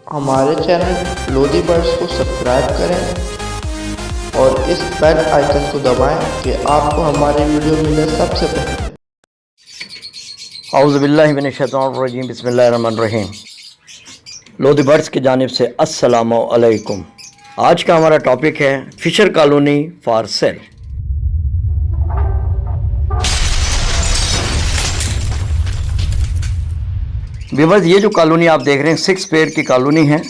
हमारे channel Lodhi birds को subscribe करें और इस बेल आइकन को दबाएं कि आपको हमारी वीडियो मिले सबसे पहले। औज़ुबिल्लाहि मिनश्शैतानिर्रजीम, बिस्मिल्लाहिर्रहमानिर्रहीम। लोधी बर्ड्स की जानिब से अस्सलामु अलैकुम। आज का हमारा टॉपिक है Fisher Colony for sale. Viewers, ये जो कॉलोनी आप देख रहे हैं 6 पेयर की कॉलोनी है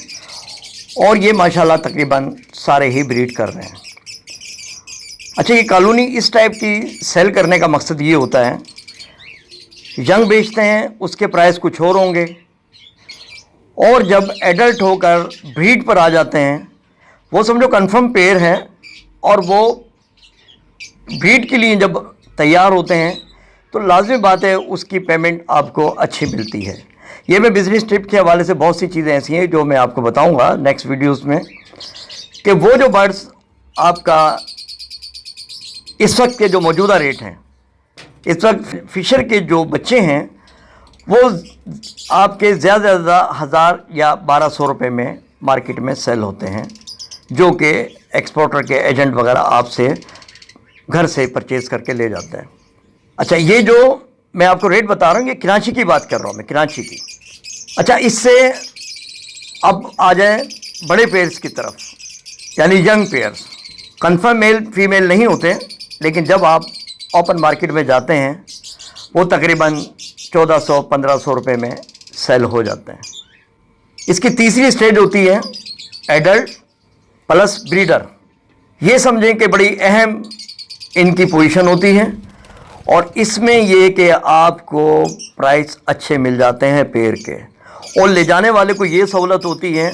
और ये माशाल्लाह तकरीबन सारे ही ब्रीड कर रहे हैं। अच्छा, ये कॉलोनी इस टाइप की सेल करने का मकसद ये होता है, यंग बेचते हैं उसके प्राइस कुछ और होंगे और जब एडल्ट होकर ब्रीड पर आ जाते हैं वो समझो कंफर्म पेयर है और वो ब्रीड के लिए जब तैयार होते हैं तो लाजमी बात है उसकी पेमेंट आपको अच्छी मिलती है। ये मैं बिज़नेस ट्रिप के हवाले से बहुत सी चीज़ें ऐसी हैं जो मैं आपको बताऊंगा नेक्स्ट वीडियोस में कि वो जो बर्ड्स आपका इस वक्त के जो मौजूदा रेट हैं, इस वक्त फिशर के जो बच्चे हैं वो आपके ज़्यादा से ज़्यादा 1000 या 1200 रुपये में मार्केट में सेल होते हैं, जो कि एक्सपोर्टर के एजेंट वगैरह आपसे घर से परचेज़ करके ले जाते हैं। अच्छा, ये जो मैं आपको रेट बता रहा हूँ ये कराची की बात कर रहा हूँ मैं, कराची की। अच्छा, इससे अब आ जाए बड़े पेयर्स की तरफ, यानी young pairs. Confirm male female नहीं होते, लेकिन जब आप ओपन मार्केट में जाते हैं वो तकरीबन 1400-1500 रुपये में सेल हो जाते हैं। इसकी तीसरी स्टेज होती है एडल्ट प्लस ब्रीडर। ये समझें कि बड़ी अहम इनकी पोजीशन होती है और इसमें ये कि आपको प्राइस अच्छे मिल जाते हैं पेयर के, और ले जाने वाले को ये सहूलत होती है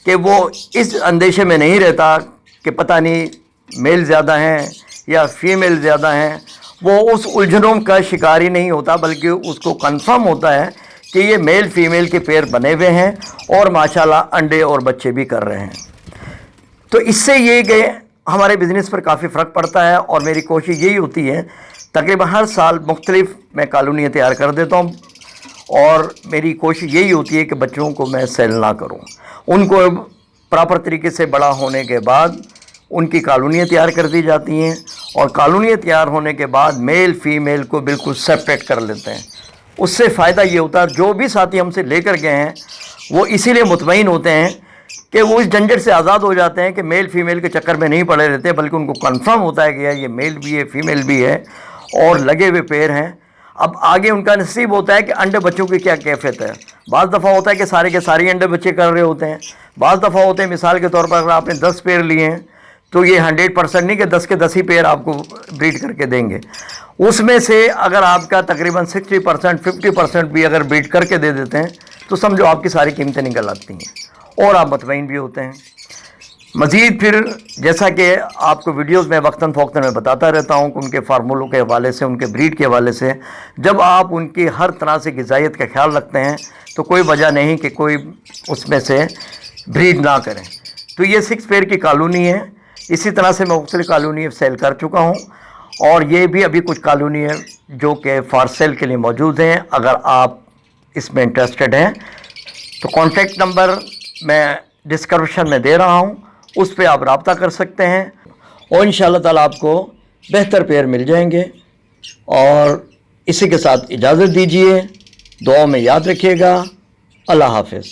कि वो इस अंदेशे में नहीं रहता कि पता नहीं मेल ज़्यादा हैं या फीमेल ज़्यादा हैं। वो उस उलझनों का शिकार ही नहीं होता, बल्कि उसको कंफर्म होता है कि ये मेल फीमेल के पेयर बने हुए हैं और माशाल्लाह अंडे और बच्चे भी कर रहे हैं। तो इससे ये कि हमारे बिज़नेस पर काफ़ी फ़र्क पड़ता है और मेरी कोशिश यही होती है तकरीबन हर साल मुख्तलिफ मैं कॉलोनियाँ तैयार कर देता हूँ और मेरी कोशिश यही होती है कि बच्चों को मैं सेल ना करूँ। उनको प्रॉपर तरीके से बड़ा होने के बाद उनकी कॉलोनियाँ तैयार कर दी जाती हैं और कॉलोनियाँ तैयार होने के बाद मेल फीमेल को बिल्कुल सेपरेट कर लेते हैं। उससे फ़ायदा ये होता है जो भी साथी हमसे लेकर गए हैं वो इसीलिए मुतमईन होते हैं कि वो इस झंझट से आज़ाद हो जाते हैं कि मेल फीमेल के चक्कर में नहीं पड़े रहते, बल्कि उनको कंफर्म होता है कि यार ये मेल भी है फीमेल भी है और लगे हुए पेयर हैं। अब आगे उनका नसीब होता है कि अंडे बच्चों की क्या कैफियत है। बाज़ दफ़ा होता है कि सारे के सारे अंडे बच्चे कर रहे होते हैं, बाज़ दफ़ा होते हैं मिसाल के तौर पर अगर आपने 10 पेयर लिए हैं तो ये 100% नहीं कि 10 के 10 ही पेयर आपको ब्रीड करके देंगे। उसमें से अगर आपका तकरीबन 60% 50% भी अगर ब्रीड करके दे देते हैं तो समझो आपकी सारी कीमतें निकल आती हैं और आप मुतमईन भी होते हैं। मज़ीद फिर जैसा कि आपको वीडियोस में वक्तन फ़ौक्तन में बताता रहता हूँ कि उनके फार्मूलों के हवाले से, उनके ब्रीड के हवाले से, जब आप उनकी हर तरह से ग़िज़ाइयत का ख्याल रखते हैं तो कोई वजह नहीं कि कोई उसमें से ब्रीड ना करें। तो ये 6 पेयर की कॉलोनी है। इसी तरह से मैं मुख्तलिफ कॉलोनी सेल कर चुका हूँ और ये भी अभी कुछ कॉलोनी है जो कि फॉर सेल के लिए मौजूद हैं। अगर आप इसमें इंटरेस्टेड हैं तो कॉन्टेक्ट नंबर मैं डिस्क्रिप्शन में दे रहा हूँ, उस पर आप रब्ता कर सकते हैं और इंशाअल्लाह ताला आपको बेहतर पेयर मिल जाएंगे। और इसी के साथ इजाज़त दीजिए, दुआ में याद रखिएगा। अल्लाह हाफ़िज़।